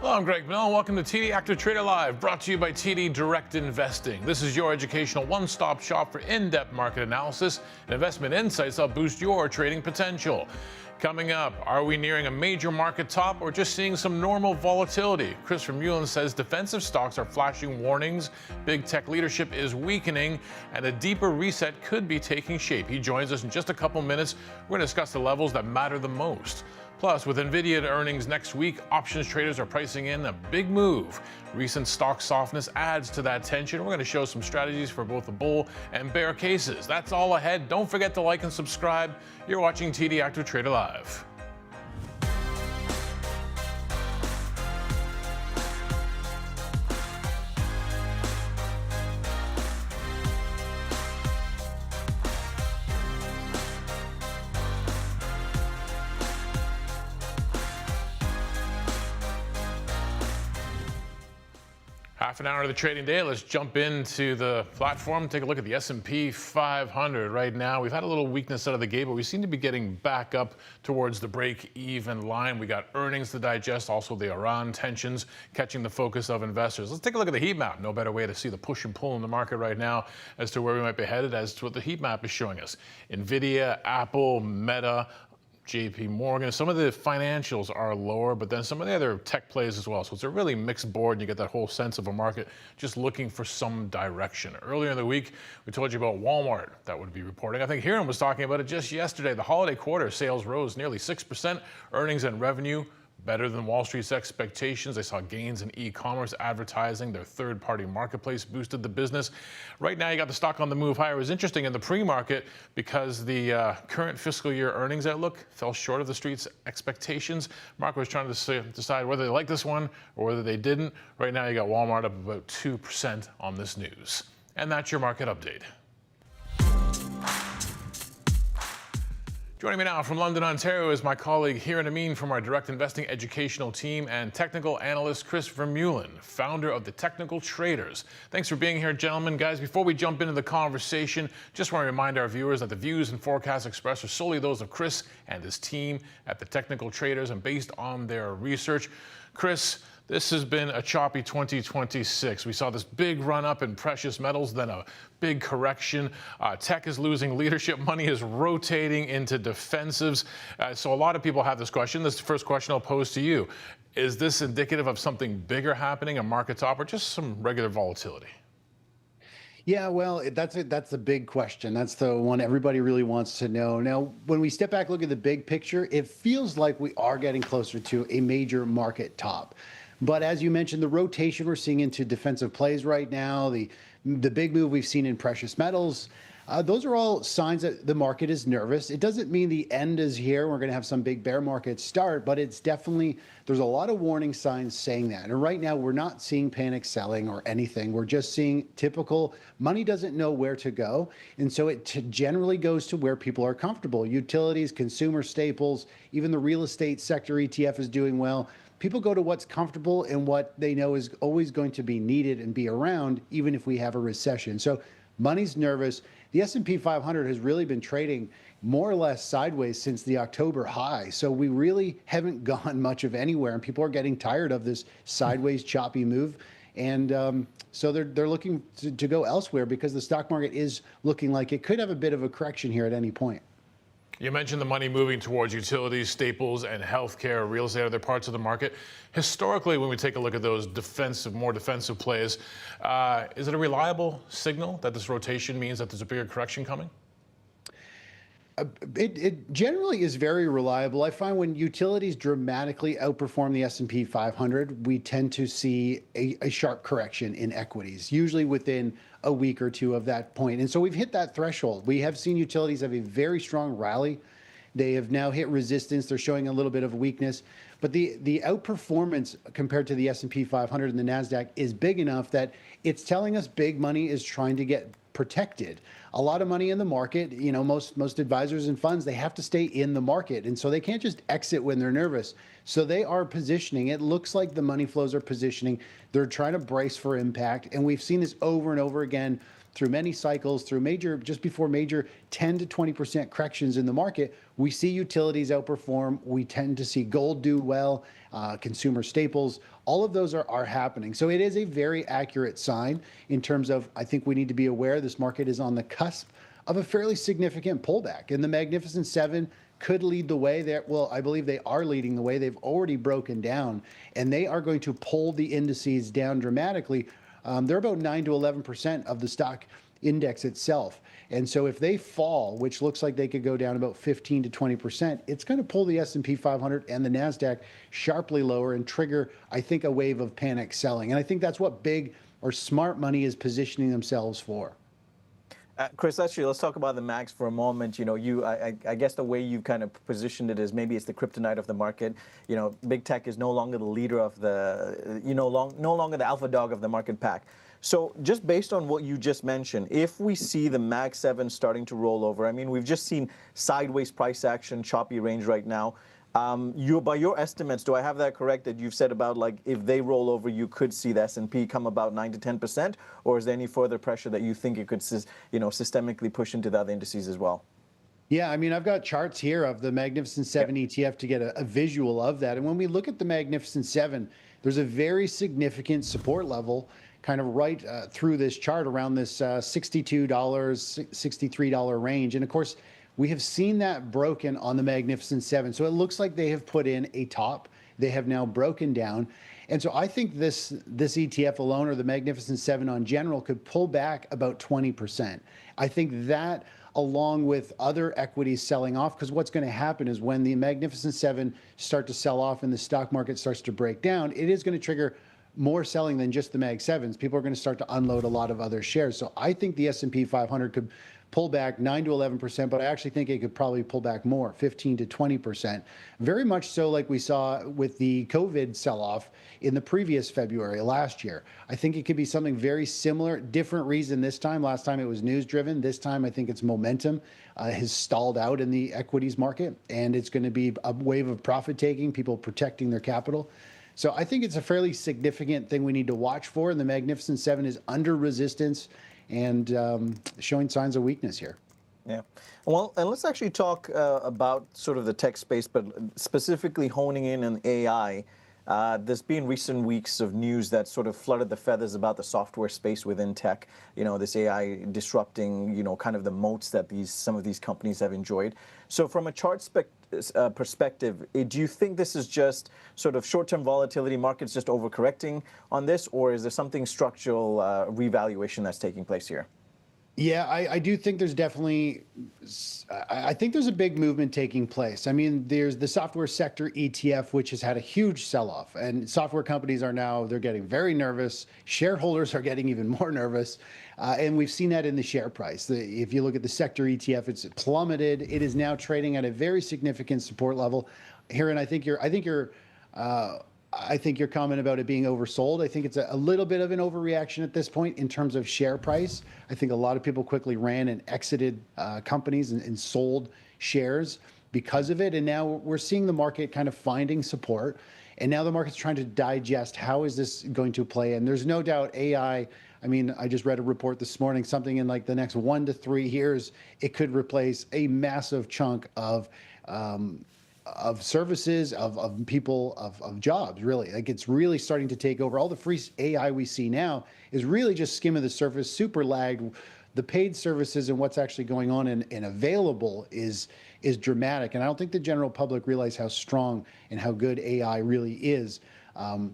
Hello, I'm Greg Bell, and welcome to TD Active Trader Live, brought to you by TD Direct Investing. This is your educational one-stop shop for in-depth market analysis and investment insights that boost your trading potential. Coming up, are we nearing a major market top or just seeing some normal volatility? Chris from Mullen says defensive stocks are flashing warnings, big tech leadership is weakening, and a deeper reset could be taking shape. He joins us in just a couple minutes. We're going to discuss the levels that matter the most. Plus, with NVIDIA earnings next week, options traders are pricing in a big move. Recent stock softness adds to that tension. We're going to show some strategies for both the bull and bear cases. That's all ahead. Don't forget to like and subscribe. You're watching TD Active Trader Live. Half an hour of the trading day. Let's jump into the platform, take a look at the S&P 500 right now. We've had a little weakness out of the gate, but we seem to be getting back up towards the break-even line. We got earnings to digest, also the Iran tensions catching the focus of investors. Let's take a look at the heat map. No better way to see the push and pull in the market right now as to where we might be headed, as to what the heat map is showing us. NVIDIA, Apple, Meta, JP Morgan, some of the financials are lower, but then some of the other tech plays as well. So it's a really mixed board, and you get that whole sense of a market just looking for some direction. Earlier in the week, we told you about Walmart that would be reporting. I think Hiram was talking about it just yesterday. The holiday quarter sales rose nearly 6%, earnings and revenue better than Wall Street's expectations. They saw gains in e-commerce advertising. Their third-party marketplace boosted the business. Right now, you got the stock on the move higher. It was interesting in the pre-market because the current fiscal year earnings outlook fell short of the street's expectations. Market was trying to decide whether they like this one or whether they didn't. Right now, you got Walmart up about 2% on this news. And that's your market update. Joining me now from London, Ontario is my colleague Hiram Amin from our direct investing educational team and technical analyst Chris Vermeulen, founder of the Technical Traders. Thanks for being here, gentlemen. Guys, before we jump into the conversation, just want to remind our viewers that the views and forecasts expressed are solely those of Chris and his team at the Technical Traders and based on their research. Chris, this has been a choppy 2026. We saw this big run up in precious metals, then a big correction. Tech is losing leadership. Money is rotating into defensives. So a lot of people have this question. This is the first question I'll pose to you. Is this indicative of something bigger happening, a market top, or just some regular volatility? Yeah, well, that's the big question. That's the one everybody really wants to know. Now, when we step back, look at the big picture, it feels like we are getting closer to a major market top. But as you mentioned, the rotation we're seeing into defensive plays right now, the big move we've seen in precious metals, those are all signs that the market is nervous. It doesn't mean the end is here. We're going to have some big bear market start, but it's definitely, there's a lot of warning signs saying that. And right now, we're not seeing panic selling or anything. We're just seeing typical money doesn't know where to go. And so it generally goes to where people are comfortable. Utilities, consumer staples, even the real estate sector ETF is doing well. People go to what's comfortable and what they know is always going to be needed and be around, even if we have a recession. So money's nervous. The S&P 500 has really been trading more or less sideways since the October high. So we really haven't gone much of anywhere, and people are getting tired of this sideways choppy move. And so they're looking to go elsewhere because the stock market is looking like it could have a bit of a correction here at any point. You mentioned the money moving towards utilities, staples, and healthcare, real estate, other parts of the market. Historically, when we take a look at those more defensive plays, is it a reliable signal that this rotation means that there's a bigger correction coming? It generally is very reliable. I find when utilities dramatically outperform the S&P 500, we tend to see a sharp correction in equities, usually within a week or two of that point. And so we've hit that threshold. We have seen utilities have a very strong rally. They have now hit resistance. They're showing a little bit of weakness. But the outperformance compared to the S&P 500 and the NASDAQ is big enough that it's telling us big money is trying to get protected. A lot of money in the market, you know, most advisors and funds, they have to stay in the market. And so they can't just exit when they're nervous. So they are positioning. It looks like the money flows are positioning. They're trying to brace for impact. And we've seen this over and over again through many cycles, through just before major 10 to 20% corrections in the market, we see utilities outperform. We tend to see gold do well, consumer staples. All of those are happening. So it is a very accurate sign in terms of, I think we need to be aware this market is on the cusp of a fairly significant pullback. And the Magnificent Seven could lead the way there. Well, I believe they are leading the way. They've already broken down, and they are going to pull the indices down dramatically. They're about 9 to 11% of the stock index itself. And so if they fall, which looks like they could go down about 15 to 20%, it's going to pull the S&P 500 and the NASDAQ sharply lower and trigger, I think, a wave of panic selling. And I think that's what big or smart money is positioning themselves for. Chris, actually, let's talk about the mags for a moment. You know, I guess the way you kind of positioned it is maybe it's the kryptonite of the market. You know, big tech is no longer the leader of the, no longer the alpha dog of the market pack. So just based on what you just mentioned, if we see the Mag 7 starting to roll over, I mean, we've just seen sideways price action, choppy range right now. By your estimates, do I have that correct, that you've said about, like, if they roll over, you could see the S&P come about 9 to 10%, or is there any further pressure that you think it could, systemically push into the other indices as well? Yeah, I mean, I've got charts here of the Magnificent Seven ETF to get a visual of that. And when we look at the Magnificent Seven, there's a very significant support level kind of right through this chart around this $62, $63 range. And of course, we have seen that broken on the Magnificent Seven. So it looks like they have put in a top. They have now broken down. And so I think this ETF alone, or the Magnificent Seven on general, could pull back about 20%. I think that, along with other equities selling off, because what's going to happen is when the Magnificent Seven start to sell off and the stock market starts to break down, it is going to trigger more selling than just the Mag 7s. People are going to start to unload a lot of other shares. So I think the S&P 500 could pull back 9 to 11%, but I actually think it could probably pull back more, 15 to 20%. Very much so like we saw with the COVID sell-off in the previous February last year. I think it could be something very similar, different reason this time. Last time it was news-driven. This time I think it's momentum has stalled out in the equities market, and it's going to be a wave of profit-taking, people protecting their capital. So I think it's a fairly significant thing we need to watch for, and the Magnificent Seven is under resistance and showing signs of weakness here. Yeah. Well, and let's actually talk about sort of the tech space, but specifically honing in on AI. There's been recent weeks of news that sort of flooded the feathers about the software space within tech, this AI disrupting, kind of the moats that some of these companies have enjoyed. So from a chart perspective, do you think this is just sort of short-term volatility, markets just overcorrecting on this, or is there something structural revaluation that's taking place here? Yeah, I do think there's definitely, I think there's a big movement taking place. I mean, there's the software sector ETF, which has had a huge sell-off, and software companies they're getting very nervous. Shareholders are getting even more nervous, and we've seen that in the share price. If you look at the sector ETF, it's plummeted. It is now trading at a very significant support level here, and I think your comment about it being oversold, I think it's a little bit of an overreaction at this point in terms of share price. I think a lot of people quickly ran and exited companies and sold shares because of it. And now we're seeing the market kind of finding support. And now the market's trying to digest how is this going to play. And there's no doubt AI, I mean, I just read a report this morning, something in like the next 1 to 3 years, it could replace a massive chunk of services, of people, of jobs, really. Like, it's really starting to take over. All the free AI we see now is really just skimming the surface, super lagged. The paid services and what's actually going on and available is dramatic. And I don't think the general public realize how strong and how good AI really is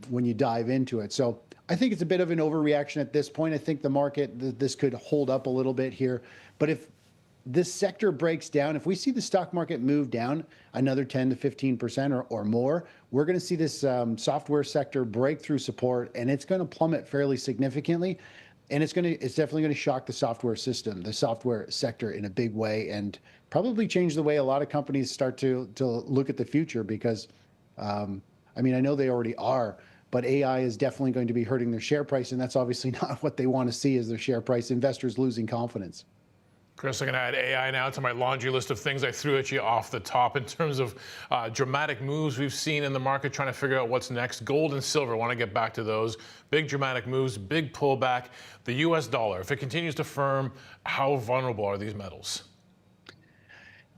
when you dive into it. So I think it's a bit of an overreaction at this point. I think the market, this could hold up a little bit here. But if this sector breaks down, if we see the stock market move down another 10 to 15% or more, we're going to see this software sector break through support, and it's going to plummet fairly significantly. And it's definitely going to shock the software system, the software sector, in a big way, and probably change the way a lot of companies start to look at the future. Because, I mean, I know they already are, but AI is definitely going to be hurting their share price, and that's obviously not what they want to see, is their share price, investors losing confidence. Chris, I'm going to add AI now to my laundry list of things I threw at you off the top in terms of dramatic moves we've seen in the market, trying to figure out what's next. Gold and silver, I want to get back to those. Big dramatic moves, big pullback. The US dollar, if it continues to firm, how vulnerable are these metals?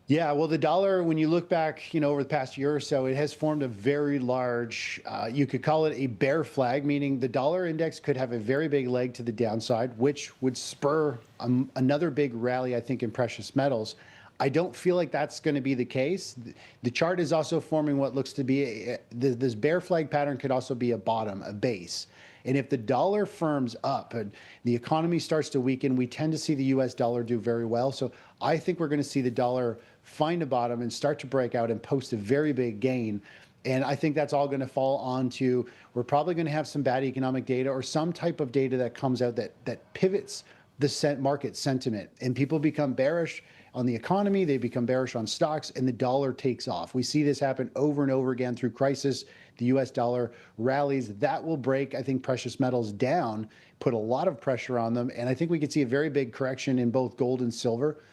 Yeah, well, the dollar, when you look back, over the past year or so, it has formed a very large, you could call it a bear flag, meaning the dollar index could have a very big leg to the downside, which would spur another big rally, I think, in precious metals. I don't feel like that's going to be the case. The chart is also forming what looks to be this bear flag pattern could also be a bottom, a base. And if the dollar firms up and the economy starts to weaken, we tend to see the US dollar do very well. So I think we're going to see the dollar find a bottom and start to break out and post a very big gain. And I think that's all going to fall onto, we're probably going to have some bad economic data or some type of data that comes out that pivots the market sentiment, and people become bearish on the economy, they become bearish on stocks, and the dollar takes off. We see this happen over and over again through crisis. The US dollar rallies. That will break, I think, precious metals down, put a lot of pressure on them, and I think we could see a very big correction in both gold and silver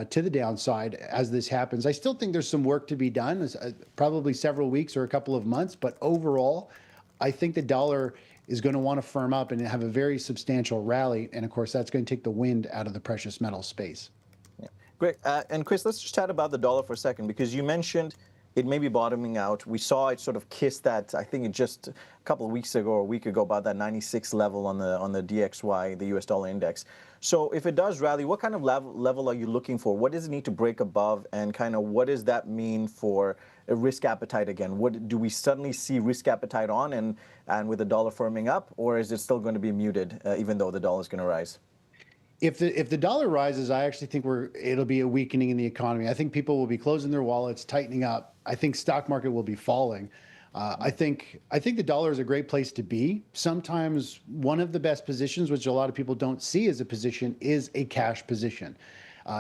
to the downside as this happens. I still think there's some work to be done, probably several weeks or a couple of months, but overall, I think the dollar is going to want to firm up and have a very substantial rally, and of course, that's going to take the wind out of the precious metal space. Yeah. Great. And Chris, let's just chat about the dollar for a second, because you mentioned it may be bottoming out. We saw it sort of kiss that, I think, just a couple of weeks ago or a week ago, about that 96 level on the DXY, the US dollar index. So if it does rally, what kind of level are you looking for? What does it need to break above, and kind of what does that mean for a risk appetite again? What do we suddenly see risk appetite on, and with the dollar firming up, or is it still going to be muted even though the dollar is going to rise? If the dollar rises, I actually think it'll be a weakening in the economy. I think people will be closing their wallets, tightening up. I think stock market will be falling. I think the dollar is a great place to be. Sometimes one of the best positions, which a lot of people don't see as a position, is a cash position.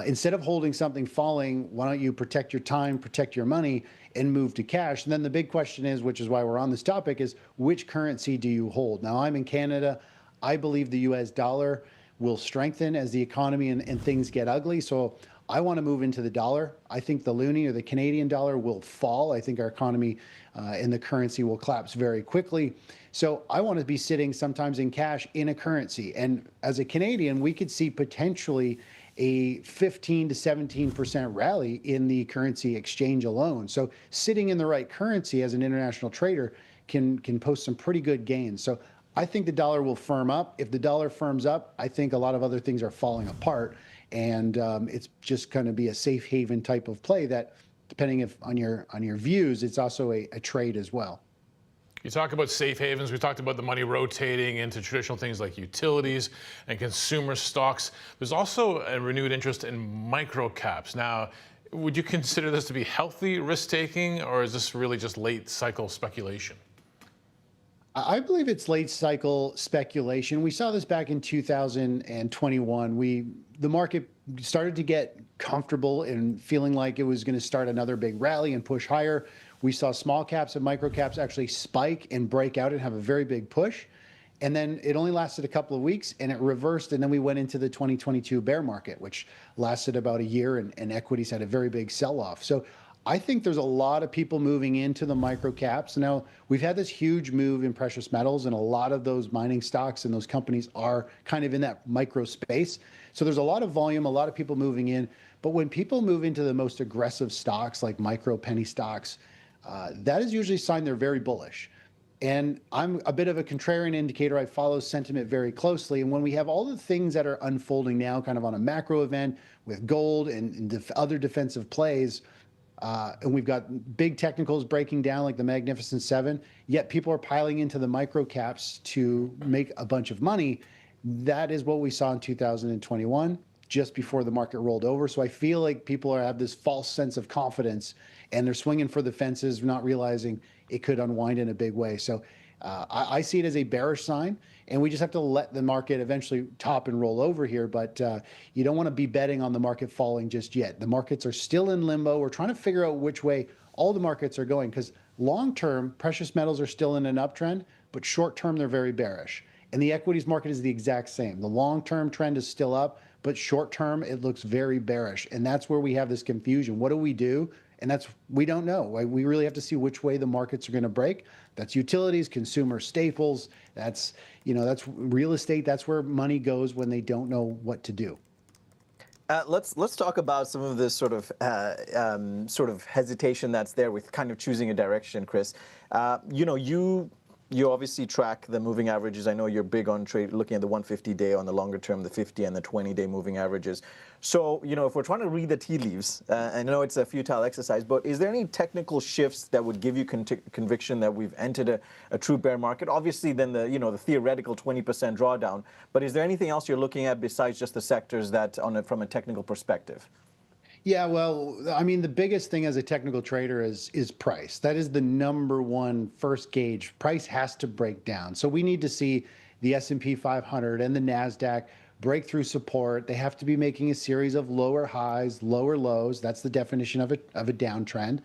Instead of holding something falling, why don't you protect your time, protect your money, and move to cash? And then the big question is, which is why we're on this topic, is which currency do you hold? Now, I'm in Canada. I believe the US dollar will strengthen as the economy and things get ugly. So I want to move into the dollar. I think the loonie or the Canadian dollar will fall. I think our economy and the currency will collapse very quickly. So I want to be sitting sometimes in cash in a currency. And as a Canadian, we could see potentially a 15 to 17% rally in the currency exchange alone. So sitting in the right currency as an international trader can post some pretty good gains. So I think the dollar will firm up. If the dollar firms up, I think a lot of other things are falling apart, and it's just going to be a safe haven type of play that, depending on your views, it's also a trade as well. You talk about safe havens. We talked about the money rotating into traditional things like utilities and consumer stocks. There's also a renewed interest in micro caps. Now, would you consider this to be healthy risk taking, or is this really just late cycle speculation? I believe it's late cycle speculation. We saw this back in 2021. The market started to get comfortable and feeling like it was going to start another big rally and push higher. We saw small caps and micro caps actually spike and break out and have a very big push. And then it only lasted a couple of weeks and it reversed. And then we went into the 2022 bear market, which lasted about a year, and equities had a very big sell-off. So I think there's a lot of people moving into the micro caps. Now, we've had this huge move in precious metals, and a lot of those mining stocks and those companies are kind of in that micro space. So there's a lot of volume, a lot of people moving in. But when people move into the most aggressive stocks like micro penny stocks, that is usually a sign they're very bullish. And I'm a bit of a contrarian indicator. I follow sentiment very closely. And when we have all the things that are unfolding now, kind of on a macro event with gold and other defensive plays, and we've got big technicals breaking down like the Magnificent Seven, yet people are piling into the micro caps to make a bunch of money. That is what we saw in 2021, just before the market rolled over. So I feel like people have this false sense of confidence, and they're swinging for the fences, not realizing it could unwind in a big way. So I see it as a bearish sign, and we just have to let the market eventually top and roll over here. But you don't want to be betting on the market falling just yet. The markets are still in limbo. We're trying to figure out which way all the markets are going, because long-term, precious metals are still in an uptrend, but short-term, they're very bearish. And the equities market is the exact same. The long-term trend is still up, but short term, it looks very bearish. And that's where we have this confusion. What do we do? And we don't know. We really have to see which way the markets are going to break. That's utilities, consumer staples. That's real estate. That's where money goes when they don't know what to do. Let's talk about some of this sort of hesitation that's there with kind of choosing a direction, Chris. You obviously track the moving averages. I know you're big on looking at the 150-day on the longer term, the 50 and the 20-day moving averages. So, if we're trying to read the tea leaves, I know it's a futile exercise, but is there any technical shifts that would give you conviction that we've entered a true bear market? Obviously, then the theoretical 20% drawdown. But is there anything else you're looking at besides just the sectors that, from a technical perspective? Yeah, well, I mean, the biggest thing as a technical trader is price. That is the number one first gauge. Price has to break down. So we need to see the S&P 500 and the NASDAQ break through support. They have to be making a series of lower highs, lower lows. That's the definition of a downtrend.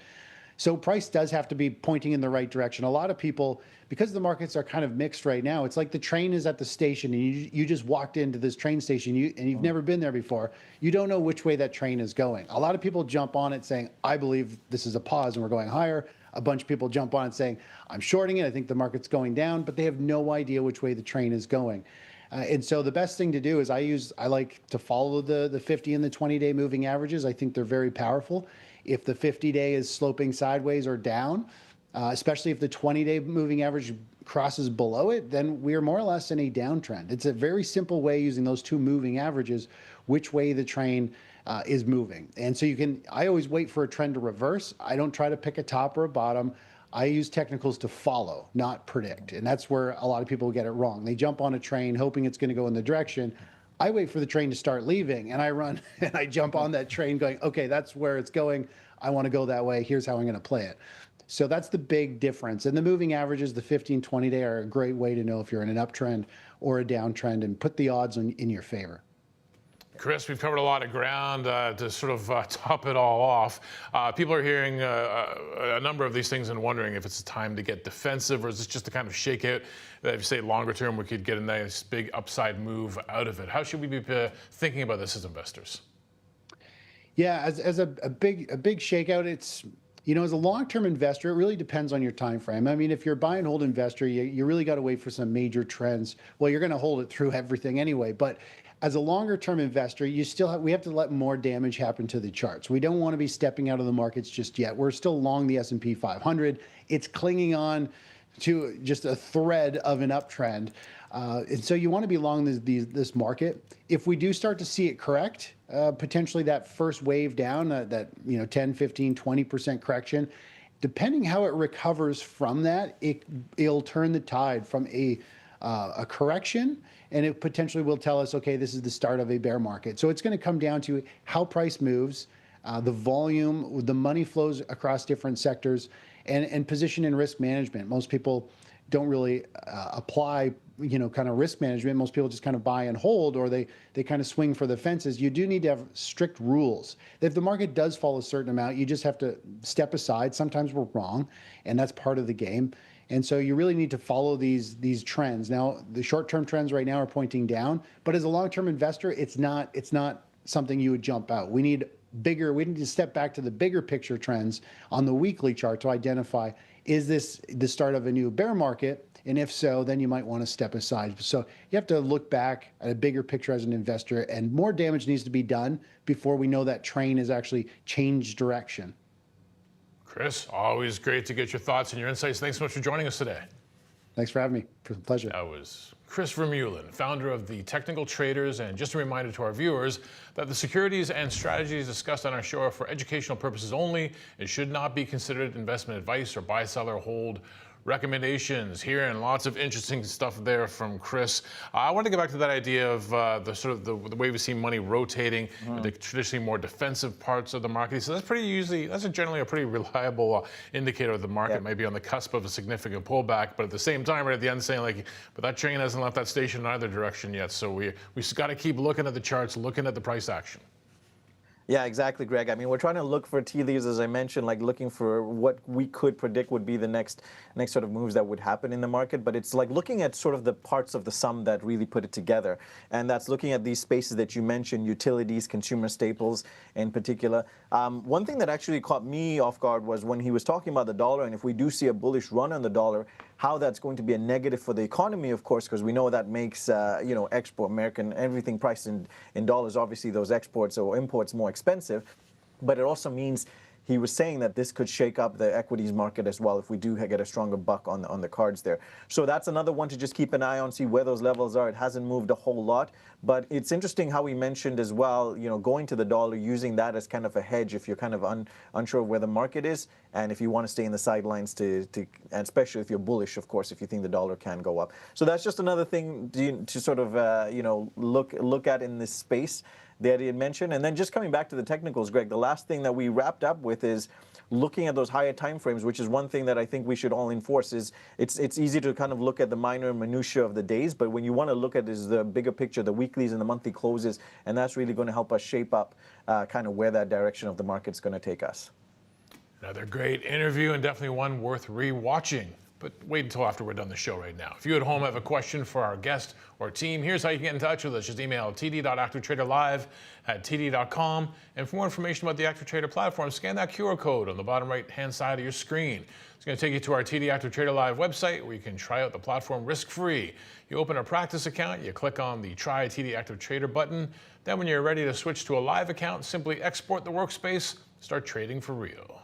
So price does have to be pointing in the right direction. A lot of people, because the markets are kind of mixed right now, it's like the train is at the station and you just walked into this train station and you've never been there before. You don't know which way that train is going. A lot of people jump on it saying, I believe this is a pause and we're going higher. A bunch of people jump on it saying, I'm shorting it. I think the market's going down, but they have no idea which way the train is going. And so the best thing to do is I like to follow the 50 and the 20-day moving averages. I think they're very powerful. If the 50-day is sloping sideways or down, especially if the 20-day moving average crosses below it, then we are more or less in a downtrend. It's a very simple way using those two moving averages, which way the train is moving. And so I always wait for a trend to reverse. I don't try to pick a top or a bottom. I use technicals to follow, not predict. And that's where a lot of people get it wrong. They jump on a train hoping it's going to go in the direction. I wait for the train to start leaving and I run and I jump on that train going, okay, that's where it's going. I want to go that way. Here's how I'm going to play it. So that's the big difference. And the moving averages, the 15, 20-day are a great way to know if you're in an uptrend or a downtrend and put the odds in your favor. Chris, we've covered a lot of ground to sort of top it all off. People are hearing a number of these things and wondering if it's time to get defensive or is this just a kind of shakeout that if you say longer term, we could get a nice big upside move out of it. How should we be thinking about this as investors? Yeah, as a big shakeout, it's, as a long-term investor, it really depends on your time frame. I mean, if you're a buy and hold investor, you really got to wait for some major trends. Well, you're going to hold it through everything anyway, but as a longer-term investor, we have to let more damage happen to the charts. We don't want to be stepping out of the markets just yet. We're still long the S&P 500. It's clinging on to just a thread of an uptrend. And so you want to be long this market. If we do start to see it correct, potentially that first wave down, that 10, 15, 20% correction, depending how it recovers from that, it'll turn the tide from a correction, and it potentially will tell us, okay, this is the start of a bear market. So it's going to come down to how price moves, the volume, the money flows across different sectors, and position and risk management. Most people don't really apply, kind of risk management. Most people just kind of buy and hold, or they kind of swing for the fences. You do need to have strict rules. If the market does fall a certain amount, you just have to step aside. Sometimes we're wrong, and that's part of the game. And so you really need to follow these trends. Now, the short-term trends right now are pointing down, but as a long-term investor, it's not something you would jump out. We need to step back to the bigger picture trends on the weekly chart to identify, is this the start of a new bear market? And if so, then you might want to step aside. So you have to look back at a bigger picture as an investor, and more damage needs to be done before we know that train has actually changed direction. Chris, always great to get your thoughts and your insights. Thanks so much for joining us today. Thanks for having me. It's a pleasure. That was Chris Vermeulen, founder of the Technical Traders. And just a reminder to our viewers that the securities and strategies discussed on our show are for educational purposes only. It should not be considered investment advice or buy, sell, or hold recommendations. Here and lots of interesting stuff there from Chris. I want to get back to that idea of the way we see money rotating, the traditionally more defensive parts of the market. So that's generally a pretty reliable indicator of the market. Might be on the cusp of a significant pullback, but at the same time, right at the end, saying but that train hasn't left that station in either direction yet. So we got to keep looking at the charts, looking at the price action. Yeah, exactly, Greg. I mean, we're trying to look for tea leaves, as I mentioned, like looking for what we could predict would be the next sort of moves that would happen in the market. But it's like looking at sort of the parts of the sum that really put it together. And that's looking at these spaces that you mentioned, utilities, consumer staples in particular. One thing that actually caught me off guard was when he was talking about the dollar, and if we do see a bullish run on the dollar, how that's going to be a negative for the economy, of course, because we know that makes export American everything priced in dollars. Obviously, those exports or imports more expensive, but it also means he was saying that this could shake up the equities market as well if we do get a stronger buck on the cards there. So that's another one to just keep an eye on, see where those levels are. It hasn't moved a whole lot, but it's interesting how he mentioned as well, going to the dollar, using that as kind of a hedge if you're kind of unsure of where the market is, and if you want to stay in the sidelines and especially if you're bullish, of course, if you think the dollar can go up. So that's just another thing to sort of look at in this space that he had mentioned. And then just coming back to the technicals, Greg, the last thing that we wrapped up with is looking at those higher time frames, which is one thing that I think we should all enforce. Is it's easy to kind of look at the minor minutiae of the days, but when you want to look at is the bigger picture, the weeklies and the monthly closes, and that's really going to help us shape up kind of where that direction of the market's going to take us. Another great interview and definitely one worth re-watching. But wait until after we're done the show right now. If you at home have a question for our guest or team, here's how you can get in touch with us. Just email td.activetraderlive@td.com. And for more information about the Active Trader platform, scan that QR code on the bottom right-hand side of your screen. It's going to take you to our TD Active Trader Live website where you can try out the platform risk-free. You open a practice account, you click on the Try TD Active Trader button. Then when you're ready to switch to a live account, simply export the workspace, start trading for real.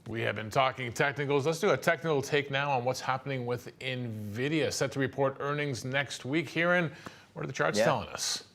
We have been talking technicals. Let's do a technical take now on what's happening with NVIDIA. Set to report earnings next week. Kieran, what are the charts telling us?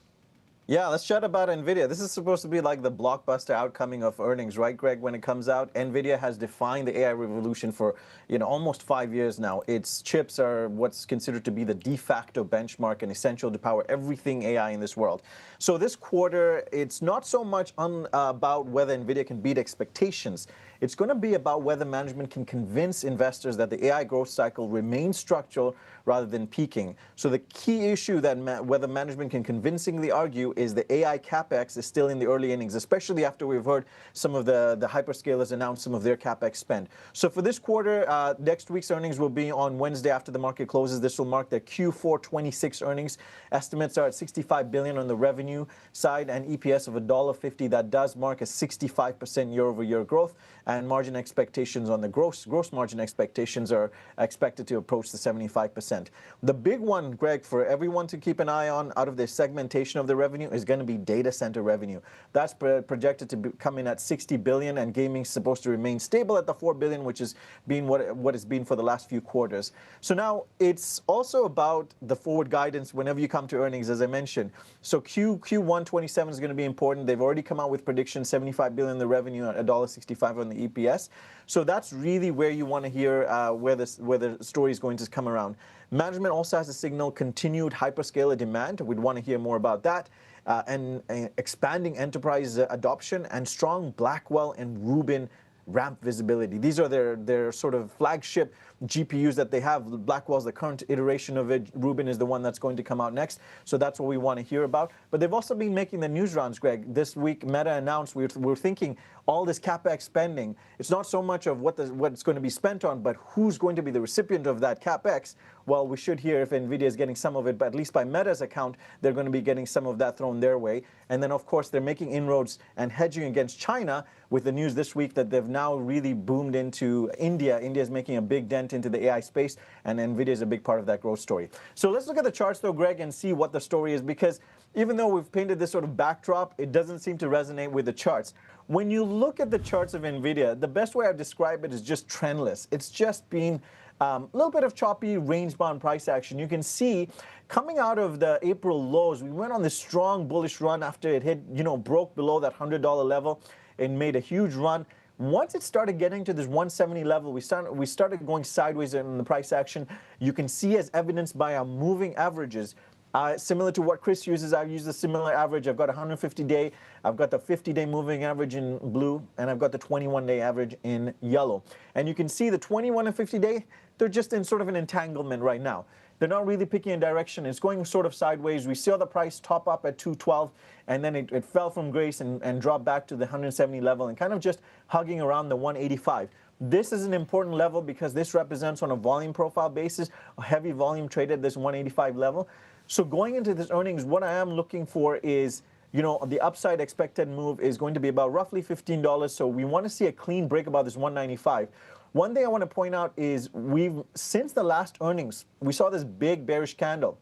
Yeah, let's chat about NVIDIA. This is supposed to be like the blockbuster outcoming of earnings, right, Greg? When it comes out, NVIDIA has defined the AI revolution for almost 5 years now. Its chips are what's considered to be the de facto benchmark and essential to power everything AI in this world. So this quarter, it's not so much about whether NVIDIA can beat expectations. It's going to be about whether management can convince investors that the AI growth cycle remains structural rather than peaking. So the key issue that whether management can convincingly argue is the AI CapEx is still in the early innings, especially after we've heard some of the hyperscalers announce some of their CapEx spend. So for this quarter, next week's earnings will be on Wednesday after the market closes. This will mark their Q4 26 earnings. Estimates are at $65 billion on the revenue side and EPS of $1.50. That does mark a 65% year-over-year growth. And margin expectations on the gross margin expectations are expected to approach the 75%. The big one, Greg, for everyone to keep an eye on out of the segmentation of the revenue is going to be data center revenue. That's projected to come in at $60 billion, and gaming is supposed to remain stable at the $4 billion, which has been what it's been for the last few quarters. So now it's also about the forward guidance whenever you come to earnings, as I mentioned. So Q1 27 is going to be important. They've already come out with predictions, $75 billion in the revenue, $1.65 on the EPS. So that's really where you want to hear where the story is going to come around. Management also has to signal continued hyperscaler demand. We'd want to hear more about that. And expanding enterprise adoption and strong Blackwell and Rubin ramp visibility. These are their sort of flagship GPUs that they have. Blackwell's the current iteration of it. Rubin is the one that's going to come out next. So that's what we want to hear about. But they've also been making the news rounds, Greg. This week, Meta announced we're thinking all this CapEx spending. It's not so much of what it's going to be spent on, but who's going to be the recipient of that CapEx. Well, we should hear if NVIDIA is getting some of it, but at least by Meta's account, they're going to be getting some of that thrown their way. And then, of course, they're making inroads and hedging against China with the news this week that they've now really boomed into India. India is making a big dent into the AI space, and NVIDIA is a big part of that growth story. So let's look at the charts, though, Greg, and see what the story is, because even though we've painted this sort of backdrop, it doesn't seem to resonate with the charts. When you look at the charts of NVIDIA, the best way I describe it is just trendless. It's just been a little bit of choppy, range-bound price action. You can see coming out of the April lows, we went on this strong bullish run after it hit, broke below that $100 level and made a huge run. Once it started getting to this 170 level, we started going sideways in the price action. You can see, as evidenced by our moving averages, similar to what Chris uses, I've used a similar average. I've got 150-day, I've got the 50-day moving average in blue, and I've got the 21-day average in yellow. And you can see the 21 and 50-day, they're just in sort of an entanglement right now. they're not really picking a direction. It's going sort of sideways. We saw the price top up at 212, and then it fell from grace and dropped back to the 170 level and kind of just hugging around the 185. This is an important level because this represents on a volume profile basis a heavy volume trade at this 185 level. So going into this earnings, what I am looking for is, you know, the upside expected move is going to be about roughly $15. So we want to see a clean break above this 195. One thing I want to point out is since the last earnings, we saw this big bearish candle,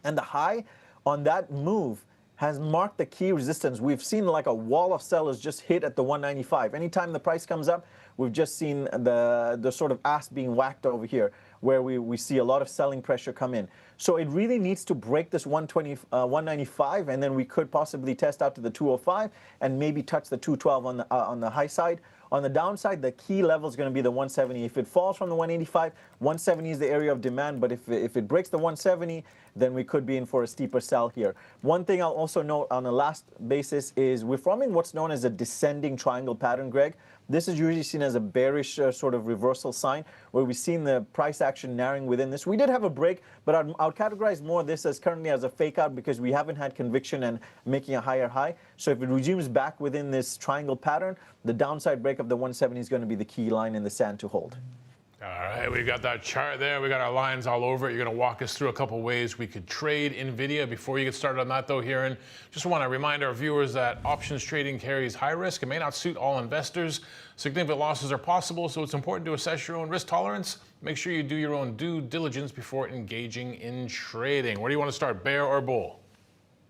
and the high on that move has marked the key resistance. We've seen like a wall of sellers just hit at the 195. Anytime the price comes up, we've just seen the sort of ass being whacked over here, where we see a lot of selling pressure come in. So it really needs to break this 195, and then we could possibly test out to the 205 and maybe touch the 212 on the high side. On the downside, the key level is going to be the 170. If it falls from the 185, 170 is the area of demand, but if it breaks the 170, then we could be in for a steeper sell here. One thing I'll also note on a last basis is we're forming what's known as a descending triangle pattern, Greg. This is usually seen as a bearish sort of reversal sign, where we've seen the price action narrowing within this. We did have a break, but I'll categorize more of this as currently as a fake out because we haven't had conviction and making a higher high. So if it resumes back within this triangle pattern, the downside break of the 170 is going to be the key line in the sand to hold. All right, we've got that chart there. We got our lines all over it. You're going to walk us through a couple ways we could trade NVIDIA. Before you get started on that, though, Hiran, just want to remind our viewers that options trading carries high risk. It may not suit all investors. Significant losses are possible, so it's important to assess your own risk tolerance. Make sure you do your own due diligence before engaging in trading. Where do you want to start, bear or bull?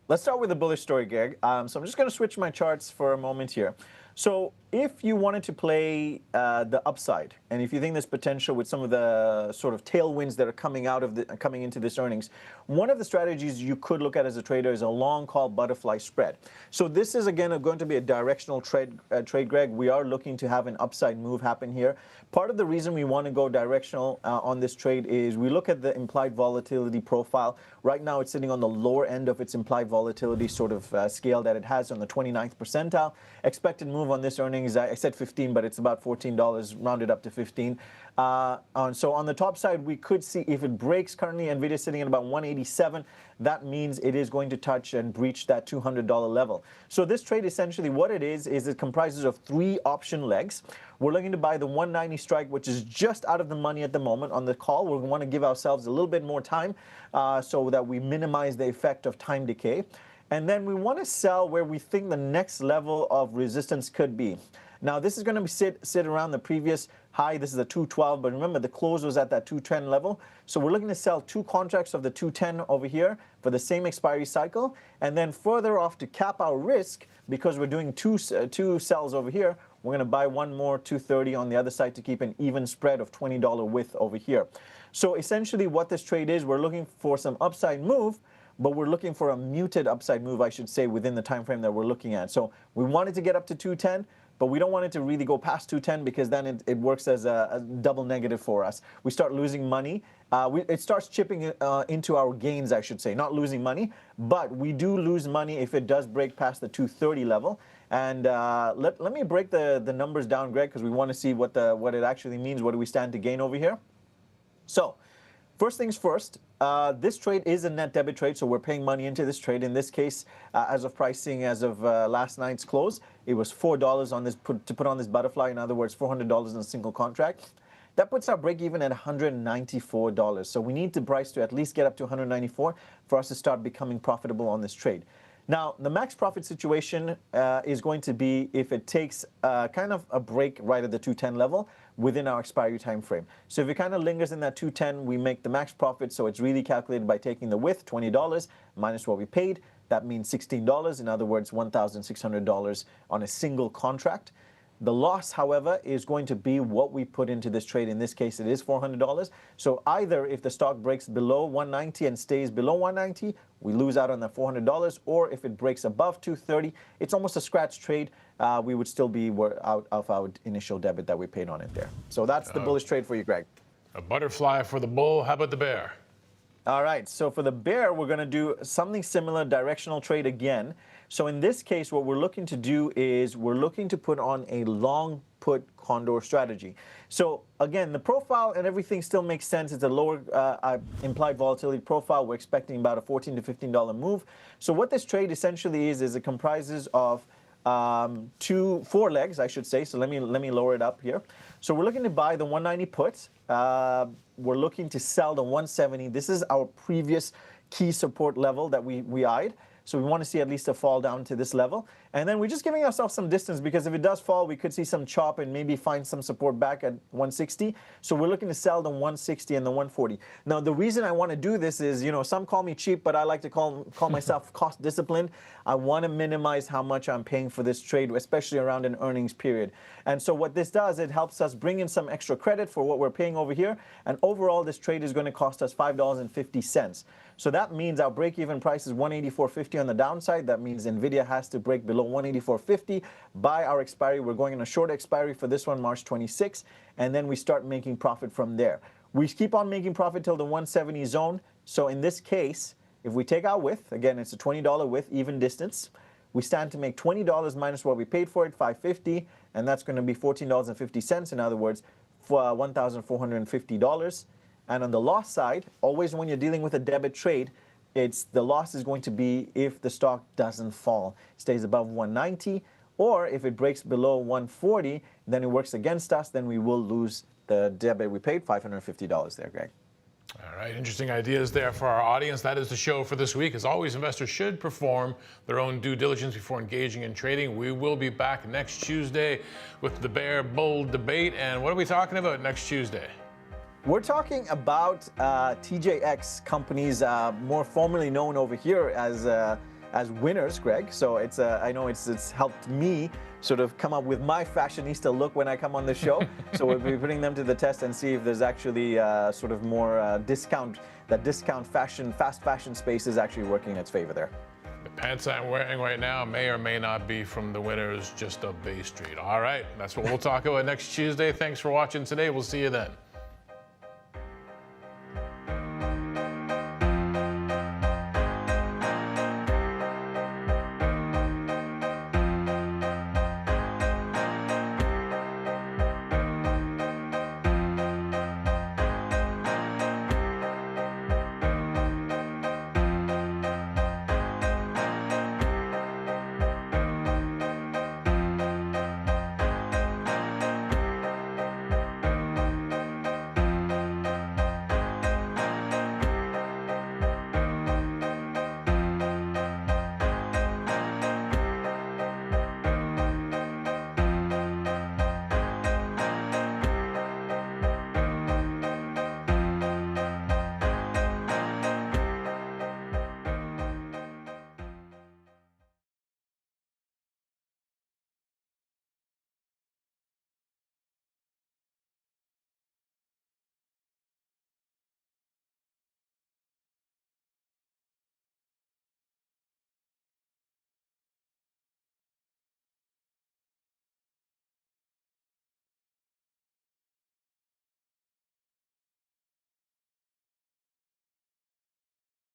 Let's start with the bullish story, Greg. So I'm just going to switch my charts for a moment here. So if you wanted to play the upside, and if you think there's potential with some of the sort of tailwinds that are coming into this earnings, one of the strategies you could look at as a trader is a long call butterfly spread. So this is again going to be a directional trade, Greg. We are looking to have an upside move happen here. Part of the reason we want to go directional on this trade is we look at the implied volatility profile. Right now it's sitting on the lower end of its implied volatility sort of scale that it has on the 29th percentile. Expected move on this earnings, I said 15, but it's about $14, rounded up to 15. So on the top side, we could see if it breaks, currently NVIDIA sitting at about 187, that means it is going to touch and breach that $200 level. So this trade, essentially what it is it comprises of 3 option legs. We're looking to buy the 190 strike, which is just out of the money at the moment on the call. We want to give ourselves a little bit more time so that we minimize the effect of time decay. And then we want to sell where we think the next level of resistance could be. Now, this is going to sit around the previous high. This is a 212, but remember the close was at that 210 level. So we're looking to sell 2 contracts of the 210 over here for the same expiry cycle. And then further off to cap our risk, because we're doing two sells over here, we're going to buy one more 230 on the other side to keep an even spread of $20 width over here. So essentially what this trade is, we're looking for some upside move, but we're looking for a muted upside move, I should say, within the time frame that we're looking at. So we wanted to get up to 210, but we don't want it to really go past 210 because then it works as a double negative for us. We start losing money. It starts chipping into our gains, I should say, not losing money, but we do lose money if it does break past the 230 level. And let me break the numbers down, Greg, because we want to see what it actually means. What do we stand to gain over here? So first things first, this trade is a net debit trade, so we're paying money into this trade. In this case, as of pricing, as of last night's close, it was $4 on this to put on this butterfly. In other words, $400 in a single contract. That puts our break even at $194. So we need to price to at least get up to $194 for us to start becoming profitable on this trade. Now, the max profit situation is going to be if it takes kind of a break right at the 210 level within our expiry time frame. So if it kind of lingers in that 210, we make the max profit. So it's really calculated by taking the width, $20, minus what we paid. That means $16. In other words, $1,600 on a single contract. The loss, however, is going to be what we put into this trade. In this case, it is $400. So either if the stock breaks below 190 and stays below 190, we lose out on the $400, or if it breaks above 230, it's almost a scratch trade. We would still be out of our initial debit that we paid on it there. So that's the bullish trade for you, Greg. A butterfly for the bull. How about the bear? All right, so for the bear, we're going to do something similar, directional trade again. So in this case, what we're looking to do is we're looking to put on a long put condor strategy. So again, the profile and everything still makes sense. It's a lower implied volatility profile. We're expecting about a $14 to $15 move. So what this trade essentially is it comprises of four legs, I should say. So let me lower it up here. So we're looking to buy the 190 puts. We're looking to sell the 170. This is our previous key support level that we eyed. So we want to see at least a fall down to this level. And then we're just giving ourselves some distance, because if it does fall, we could see some chop and maybe find some support back at 160. So we're looking to sell the 160 and the 140. Now, the reason I want to do this is, some call me cheap, but I like to call myself cost disciplined. I want to minimize how much I'm paying for this trade, especially around an earnings period. And so what this does, it helps us bring in some extra credit for what we're paying over here. And overall, this trade is going to cost us $5.50. So that means our break-even price is $184.50 on the downside. That means NVIDIA has to break below $184.50 by our expiry. We're going on a short expiry for this one, March 26, and then we start making profit from there. We keep on making profit till the 170 zone. So in this case, if we take our width, again, it's a $20 width, even distance, we stand to make $20 minus what we paid for it, $5.50, and that's going to be $14.50. In other words, for $1,450. And on the loss side, always when you're dealing with a debit trade, the loss is going to be if the stock doesn't fall, stays above 190, or if it breaks below 140, then it works against us, then we will lose the debit we paid, $550 there, Greg. All right, interesting ideas there for our audience. That is the show for this week. As always, investors should perform their own due diligence before engaging in trading. We will be back next Tuesday with the bear bull debate. And what are we talking about next Tuesday? We're talking about TJX companies, more formally known over here as winners, Greg. So I know it's helped me sort of come up with my fashionista look when I come on the show. So we'll be putting them to the test and see if there's actually sort of more discount fashion, fast fashion space is actually working in its favor there. The pants I'm wearing right now may or may not be from the winners just up Bay Street. All right, that's what we'll talk about next Tuesday. Thanks for watching today. We'll see you then.